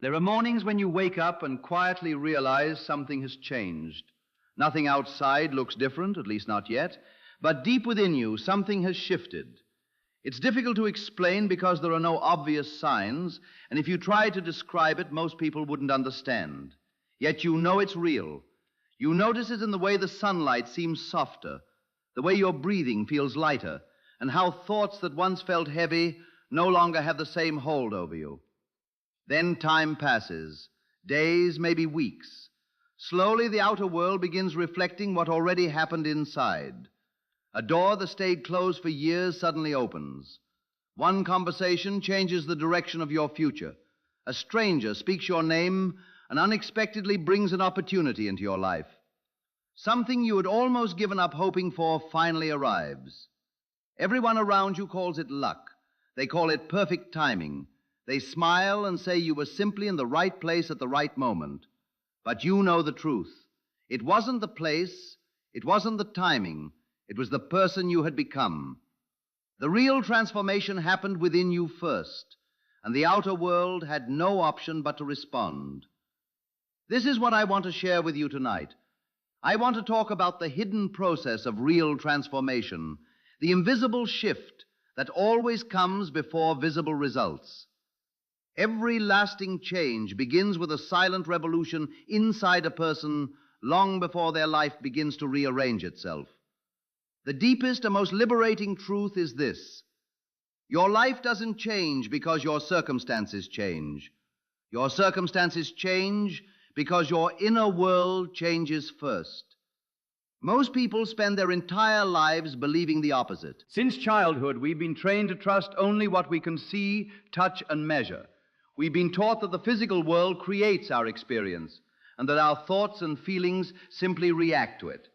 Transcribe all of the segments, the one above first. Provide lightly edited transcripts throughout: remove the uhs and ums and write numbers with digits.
There are mornings when you wake up and quietly realize something has changed. Nothing outside looks different, at least not yet, but deep within you, something has shifted. It's difficult to explain because there are no obvious signs, and if you try to describe it, most people wouldn't understand. Yet you know it's real. You notice it in the way the sunlight seems softer, the way your breathing feels lighter, and how thoughts that once felt heavy no longer have the same hold over you. Then time passes, days, maybe weeks. Slowly the outer world begins reflecting what already happened inside. A door that stayed closed for years suddenly opens. One conversation changes the direction of your future. A stranger speaks your name and unexpectedly brings an opportunity into your life. Something you had almost given up hoping for finally arrives. Everyone around you calls it luck. They call it perfect timing. They smile and say you were simply in the right place at the right moment. But you know the truth. It wasn't the place, it wasn't the timing, it was the person you had become. The real transformation happened within you first, and the outer world had no option but to respond. This is what I want to share with you tonight. I want to talk about the hidden process of real transformation, the invisible shift that always comes before visible results. Every lasting change begins with a silent revolution inside a person long before their life begins to rearrange itself. The deepest and most liberating truth is this: your life doesn't change because your circumstances change. Your circumstances change because your inner world changes first. Most people spend their entire lives believing the opposite. Since childhood, we've been trained to trust only what we can see, touch, and measure. We've been taught that the physical world creates our experience and that our thoughts and feelings simply react to it.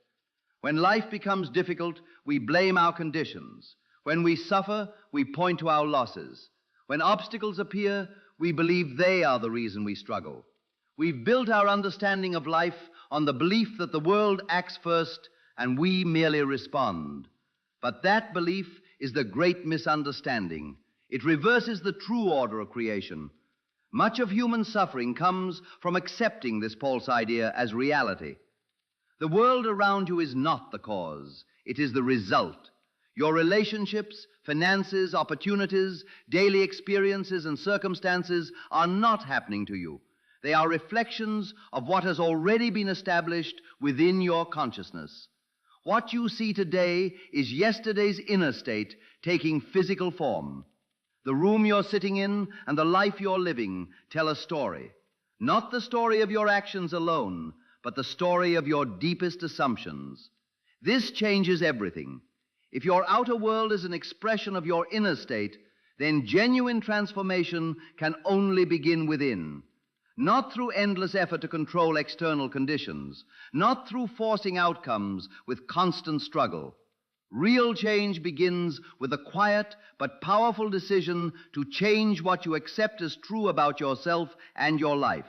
When life becomes difficult, we blame our conditions. When we suffer, we point to our losses. When obstacles appear, we believe they are the reason we struggle. We've built our understanding of life on the belief that the world acts first and we merely respond. But that belief is the great misunderstanding. It reverses the true order of creation. Much of human suffering comes from accepting this false idea as reality. The world around you is not the cause, it is the result. Your relationships, finances, opportunities, daily experiences, and circumstances are not happening to you. They are reflections of what has already been established within your consciousness. What you see today is yesterday's inner state taking physical form. The room you're sitting in and the life you're living tell a story. Not the story of your actions alone, but the story of your deepest assumptions. This changes everything. If your outer world is an expression of your inner state, then genuine transformation can only begin within. Not through endless effort to control external conditions, not through forcing outcomes with constant struggle. Real change begins with a quiet but powerful decision to change what you accept as true about yourself and your life.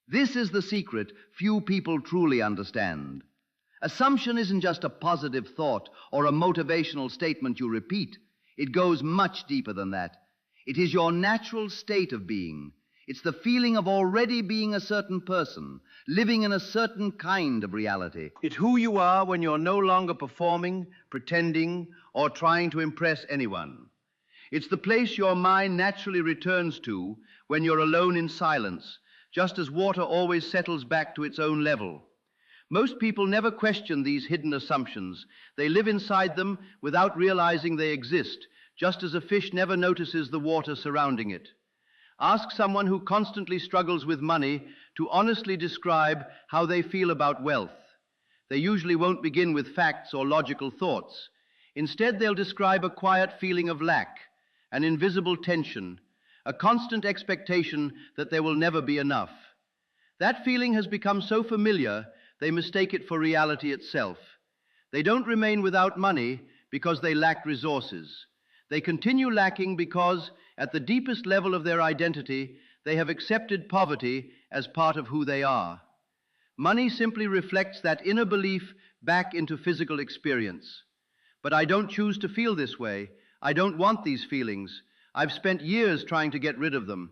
This is the secret few people truly understand. Assumption isn't just a positive thought or a motivational statement you repeat. It goes much deeper than that. It is your natural state of being. It's the feeling of already being a certain person, living in a certain kind of reality. It's who you are when you're no longer performing, pretending, or trying to impress anyone. It's the place your mind naturally returns to when you're alone in silence, just as water always settles back to its own level. Most people never question these hidden assumptions. They live inside them without realizing they exist, just as a fish never notices the water surrounding it. Ask someone who constantly struggles with money to honestly describe how they feel about wealth. They usually won't begin with facts or logical thoughts. Instead, they'll describe a quiet feeling of lack, an invisible tension, a constant expectation that there will never be enough. That feeling has become so familiar, they mistake it for reality itself. They don't remain without money because they lack resources. They continue lacking because, at the deepest level of their identity, they have accepted poverty as part of who they are. Money simply reflects that inner belief back into physical experience. But I don't choose to feel this way. I don't want these feelings. I've spent years trying to get rid of them.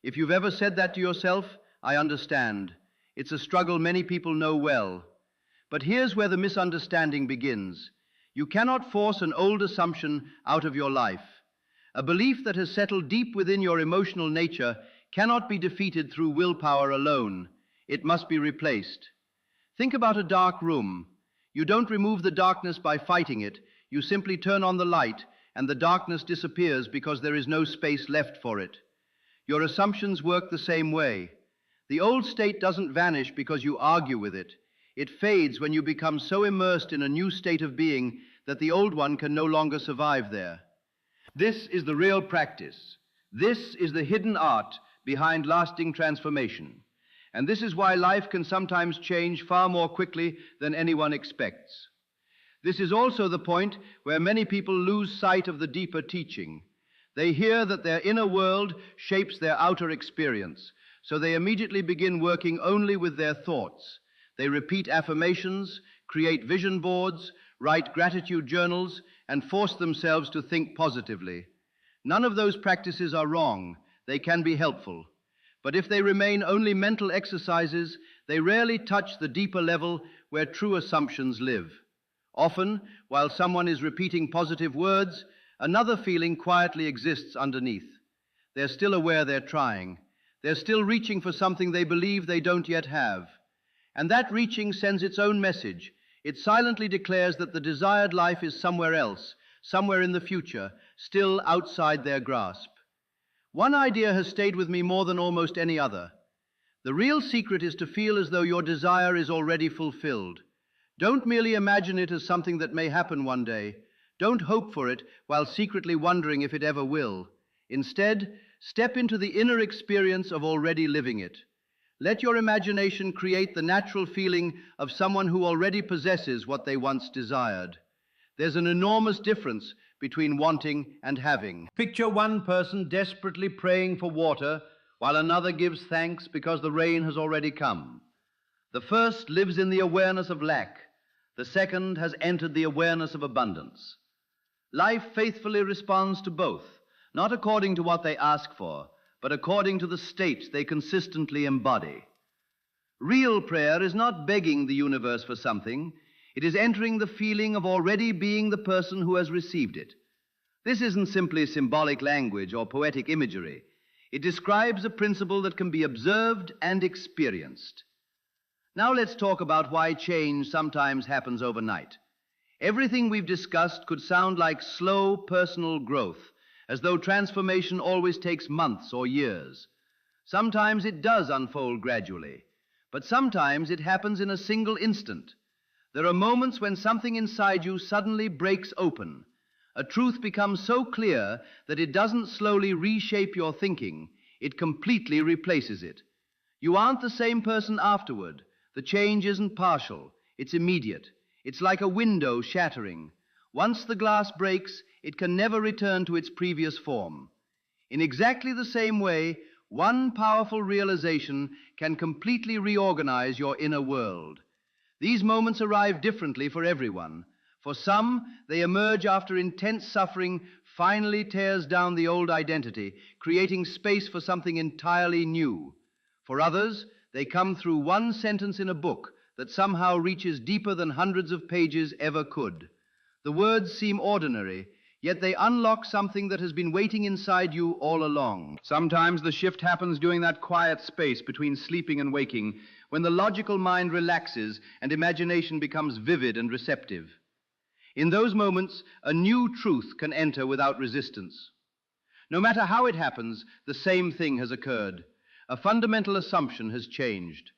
If you've ever said that to yourself, I understand. It's a struggle many people know well. But here's where the misunderstanding begins. You cannot force an old assumption out of your life. A belief that has settled deep within your emotional nature cannot be defeated through willpower alone. It must be replaced. Think about a dark room. You don't remove the darkness by fighting it. You simply turn on the light, and the darkness disappears because there is no space left for it. Your assumptions work the same way. The old state doesn't vanish because you argue with it. It fades when you become so immersed in a new state of being that the old one can no longer survive there. This is the real practice. This is the hidden art behind lasting transformation. And this is why life can sometimes change far more quickly than anyone expects. This is also the point where many people lose sight of the deeper teaching. They hear that their inner world shapes their outer experience, so they immediately begin working only with their thoughts. They repeat affirmations, create vision boards, write gratitude journals, and force themselves to think positively. None of those practices are wrong. They can be helpful. But if they remain only mental exercises, they rarely touch the deeper level where true assumptions live. Often, while someone is repeating positive words, another feeling quietly exists underneath. They're still aware they're trying. They're still reaching for something they believe they don't yet have. And that reaching sends its own message. It silently declares that the desired life is somewhere else, somewhere in the future, still outside their grasp. One idea has stayed with me more than almost any other. The real secret is to feel as though your desire is already fulfilled. Don't merely imagine it as something that may happen one day. Don't hope for it while secretly wondering if it ever will. Instead, step into the inner experience of already living it. Let your imagination create the natural feeling of someone who already possesses what they once desired. There's an enormous difference between wanting and having. Picture one person desperately praying for water while another gives thanks because the rain has already come. The first lives in the awareness of lack. The second has entered the awareness of abundance. Life faithfully responds to both, not according to what they ask for, but according to the state they consistently embody. Real prayer is not begging the universe for something. It is entering the feeling of already being the person who has received it. This isn't simply symbolic language or poetic imagery. It describes a principle that can be observed and experienced. Now let's talk about why change sometimes happens overnight. Everything we've discussed could sound like slow personal growth, as though transformation always takes months or years. Sometimes it does unfold gradually, but sometimes it happens in a single instant. There are moments when something inside you suddenly breaks open. A truth becomes so clear that it doesn't slowly reshape your thinking, it completely replaces it. You aren't the same person afterward. The change isn't partial, it's immediate. It's like a window shattering. Once the glass breaks, it can never return to its previous form. In exactly the same way, one powerful realization can completely reorganize your inner world. These moments arrive differently for everyone. For some, they emerge after intense suffering finally tears down the old identity, creating space for something entirely new. For others, they come through one sentence in a book that somehow reaches deeper than hundreds of pages ever could. The words seem ordinary, yet they unlock something that has been waiting inside you all along. Sometimes the shift happens during that quiet space between sleeping and waking, when the logical mind relaxes and imagination becomes vivid and receptive. In those moments, a new truth can enter without resistance. No matter how it happens, the same thing has occurred. A fundamental assumption has changed.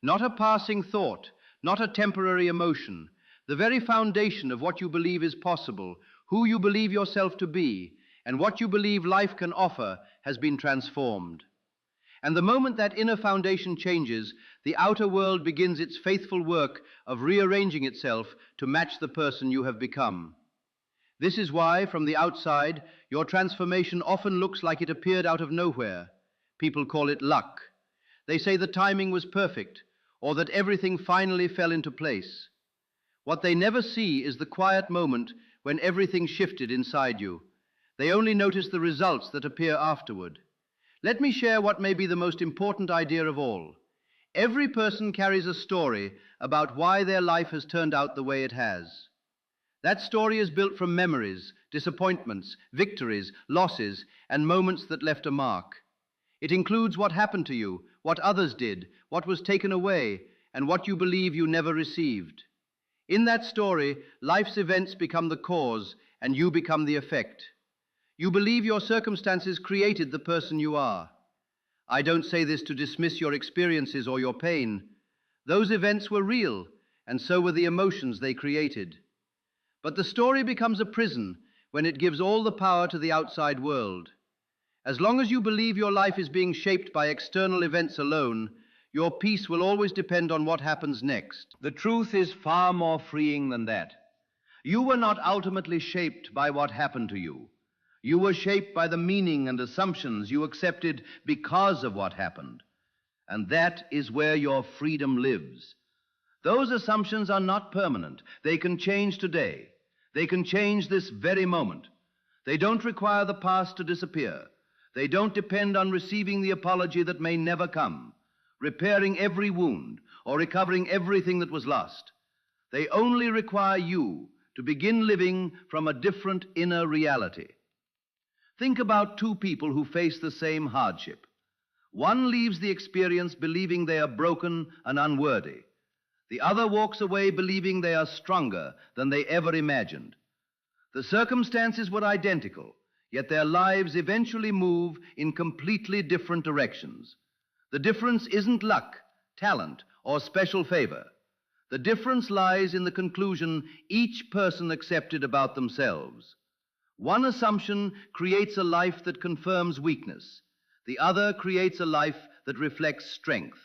Not a passing thought, not a temporary emotion. The very foundation of what you believe is possible, who you believe yourself to be, and what you believe life can offer has been transformed. And the moment that inner foundation changes, the outer world begins its faithful work of rearranging itself to match the person you have become. This is why, from the outside, your transformation often looks like it appeared out of nowhere. People call it luck. They say the timing was perfect, or that everything finally fell into place. What they never see is the quiet moment when everything shifted inside you. They only notice the results that appear afterward. Let me share what may be the most important idea of all. Every person carries a story about why their life has turned out the way it has. That story is built from memories, disappointments, victories, losses, and moments that left a mark. It includes what happened to you, what others did, what was taken away, and what you believe you never received. In that story, life's events become the cause, and you become the effect. You believe your circumstances created the person you are. I don't say this to dismiss your experiences or your pain. Those events were real, and so were the emotions they created. But the story becomes a prison when it gives all the power to the outside world. As long as you believe your life is being shaped by external events alone, your peace will always depend on what happens next. The truth is far more freeing than that. You were not ultimately shaped by what happened to you. You were shaped by the meaning and assumptions you accepted because of what happened. And that is where your freedom lives. Those assumptions are not permanent. They can change today. They can change this very moment. They don't require the past to disappear. They don't depend on receiving the apology that may never come, repairing every wound, or recovering everything that was lost. They only require you to begin living from a different inner reality. Think about two people who face the same hardship. One leaves the experience believing they are broken and unworthy. The other walks away believing they are stronger than they ever imagined. The circumstances were identical, yet their lives eventually move in completely different directions. The difference isn't luck, talent, or special favor. The difference lies in the conclusion each person accepted about themselves. One assumption creates a life that confirms weakness. The other creates a life that reflects strength.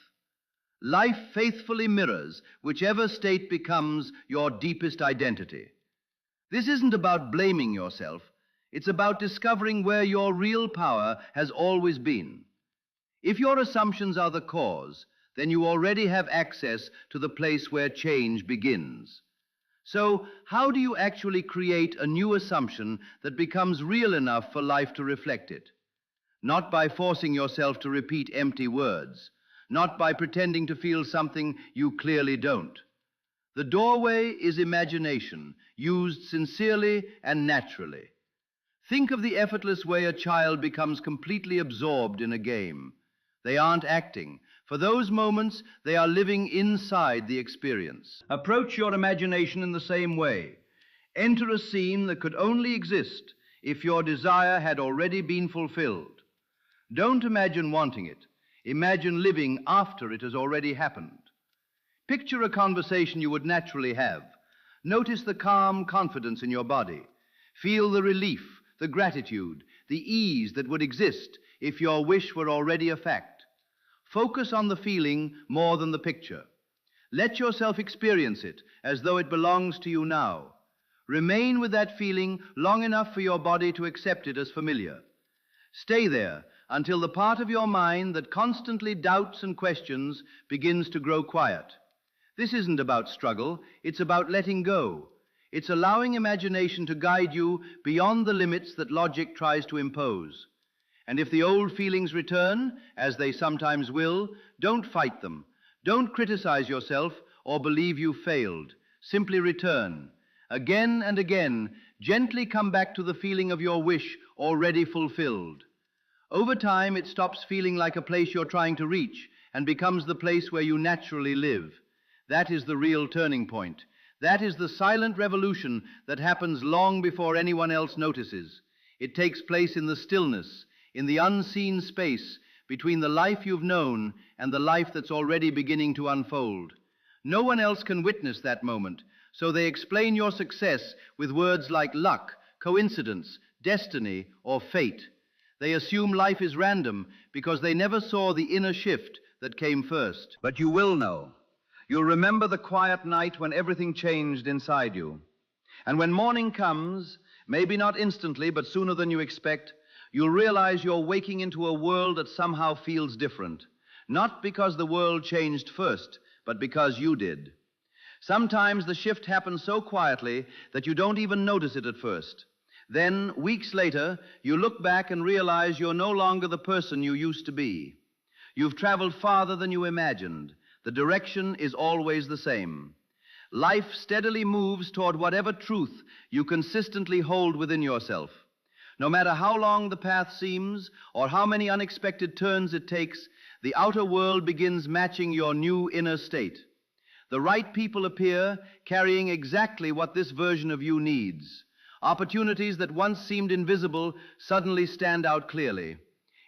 Life faithfully mirrors whichever state becomes your deepest identity. This isn't about blaming yourself. It's about discovering where your real power has always been. If your assumptions are the cause, then you already have access to the place where change begins. So, how do you actually create a new assumption that becomes real enough for life to reflect it? Not by forcing yourself to repeat empty words, not by pretending to feel something you clearly don't. The doorway is imagination, used sincerely and naturally. Think of the effortless way a child becomes completely absorbed in a game. They aren't acting. For those moments, they are living inside the experience. Approach your imagination in the same way. Enter a scene that could only exist if your desire had already been fulfilled. Don't imagine wanting it. Imagine living after it has already happened. Picture a conversation you would naturally have. Notice the calm confidence in your body. Feel the relief, the gratitude, the ease that would exist if your wish were already a fact. Focus on the feeling more than the picture. Let yourself experience it as though it belongs to you now. Remain with that feeling long enough for your body to accept it as familiar. Stay there until the part of your mind that constantly doubts and questions begins to grow quiet. This isn't about struggle, it's about letting go. It's allowing imagination to guide you beyond the limits that logic tries to impose. And if the old feelings return, as they sometimes will, don't fight them. Don't criticize yourself or believe you failed. Simply return. Again and again, gently come back to the feeling of your wish already fulfilled. Over time, it stops feeling like a place you're trying to reach and becomes the place where you naturally live. That is the real turning point. That is the silent revolution that happens long before anyone else notices. It takes place in the stillness, in the unseen space between the life you've known and the life that's already beginning to unfold. No one else can witness that moment, so they explain your success with words like luck, coincidence, destiny, or fate. They assume life is random because they never saw the inner shift that came first. But you will know. You'll remember the quiet night when everything changed inside you. And when morning comes, maybe not instantly, but sooner than you expect, you'll realize you're waking into a world that somehow feels different. Not because the world changed first, but because you did. Sometimes the shift happens so quietly that you don't even notice it at first. Then, weeks later, you look back and realize you're no longer the person you used to be. You've traveled farther than you imagined. The direction is always the same. Life steadily moves toward whatever truth you consistently hold within yourself. No matter how long the path seems or how many unexpected turns it takes, the outer world begins matching your new inner state. The right people appear, carrying exactly what this version of you needs. Opportunities that once seemed invisible suddenly stand out clearly.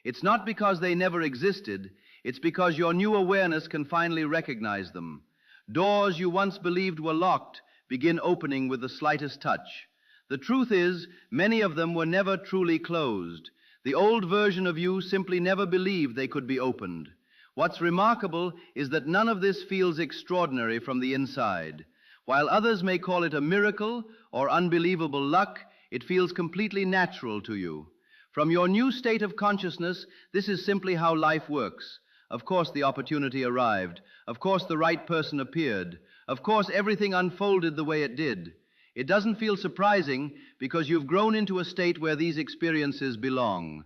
It's not because they never existed, it's because your new awareness can finally recognize them. Doors you once believed were locked begin opening with the slightest touch. The truth is, many of them were never truly closed. The old version of you simply never believed they could be opened. What's remarkable is that none of this feels extraordinary from the inside. While others may call it a miracle or unbelievable luck, it feels completely natural to you. From your new state of consciousness, this is simply how life works. Of course, the opportunity arrived. Of course, the right person appeared. Of course, everything unfolded the way it did. It doesn't feel surprising because you've grown into a state where these experiences belong.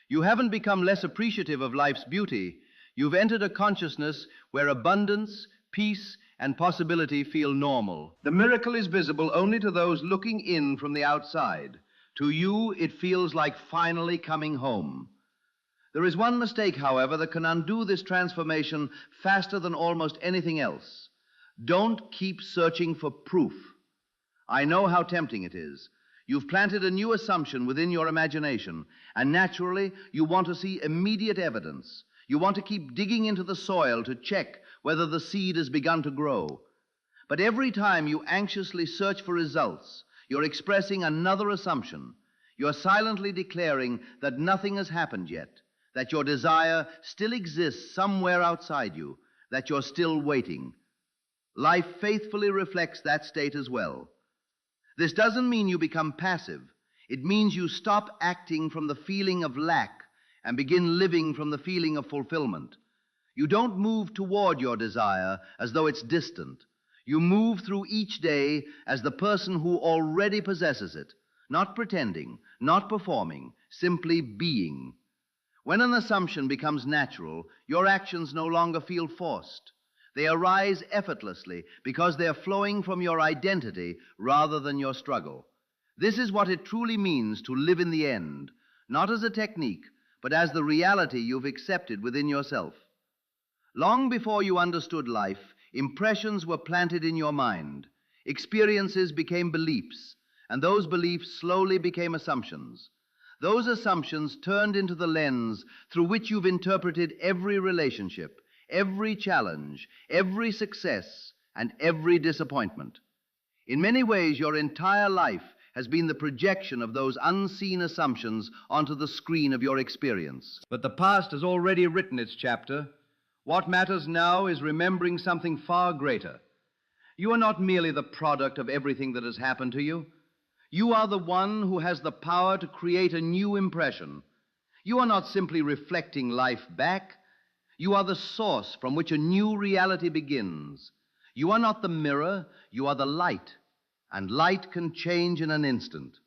You haven't become less appreciative of life's beauty. You've entered a consciousness where abundance, peace, and possibility feel normal. The miracle is visible only to those looking in from the outside. To you, it feels like finally coming home. There is one mistake, however, that can undo this transformation faster than almost anything else. Don't keep searching for proof. I know how tempting it is. You've planted a new assumption within your imagination, and naturally, you want to see immediate evidence. You want to keep digging into the soil to check whether the seed has begun to grow. But every time you anxiously search for results, you're expressing another assumption. You're silently declaring that nothing has happened yet, that your desire still exists somewhere outside you, that you're still waiting. Life faithfully reflects that state as well. This doesn't mean you become passive. It means you stop acting from the feeling of lack and begin living from the feeling of fulfillment. You don't move toward your desire as though it's distant. You move through each day as the person who already possesses it, not pretending, not performing, simply being. When an assumption becomes natural, your actions no longer feel forced. They arise effortlessly because they're flowing from your identity rather than your struggle. This is what it truly means to live in the end, not as a technique, but as the reality you've accepted within yourself. Long before you understood life, impressions were planted in your mind. Experiences became beliefs, and those beliefs slowly became assumptions. Those assumptions turned into the lens through which you've interpreted every relationship, every challenge, every success, and every disappointment. In many ways, your entire life has been the projection of those unseen assumptions onto the screen of your experience. But the past has already written its chapter. What matters now is remembering something far greater. You are not merely the product of everything that has happened to you. You are the one who has the power to create a new impression. You are not simply reflecting life back. You are the source from which a new reality begins. You are not the mirror, you are the light, and light can change in an instant.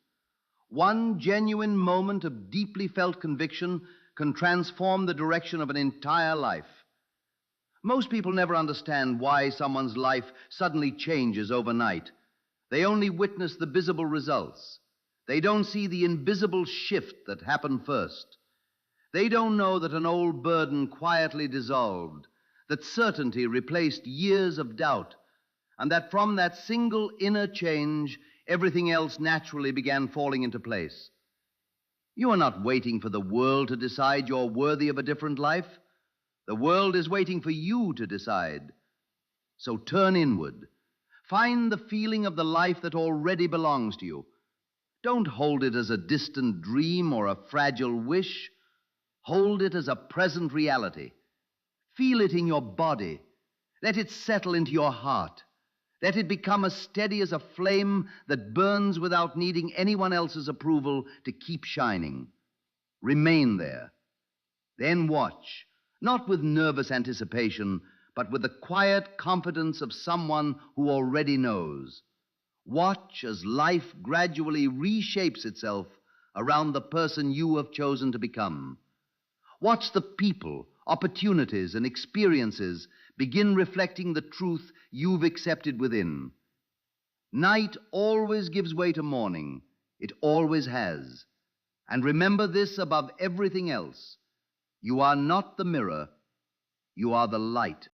One genuine moment of deeply felt conviction can transform the direction of an entire life. Most people never understand why someone's life suddenly changes overnight. They only witness the visible results. They don't see the invisible shift that happened first. They don't know that an old burden quietly dissolved, that certainty replaced years of doubt, and that from that single inner change, everything else naturally began falling into place. You are not waiting for the world to decide you're worthy of a different life. The world is waiting for you to decide. So turn inward. Find the feeling of the life that already belongs to you. Don't hold it as a distant dream or a fragile wish. Hold it as a present reality. Feel it in your body. Let it settle into your heart. Let it become as steady as a flame that burns without needing anyone else's approval to keep shining. Remain there. Then watch, not with nervous anticipation, but with the quiet confidence of someone who already knows. Watch as life gradually reshapes itself around the person you have chosen to become. Watch the people, opportunities, and experiences begin reflecting the truth you've accepted within. Night always gives way to morning. It always has. And remember this above everything else. You are not the mirror. You are the light.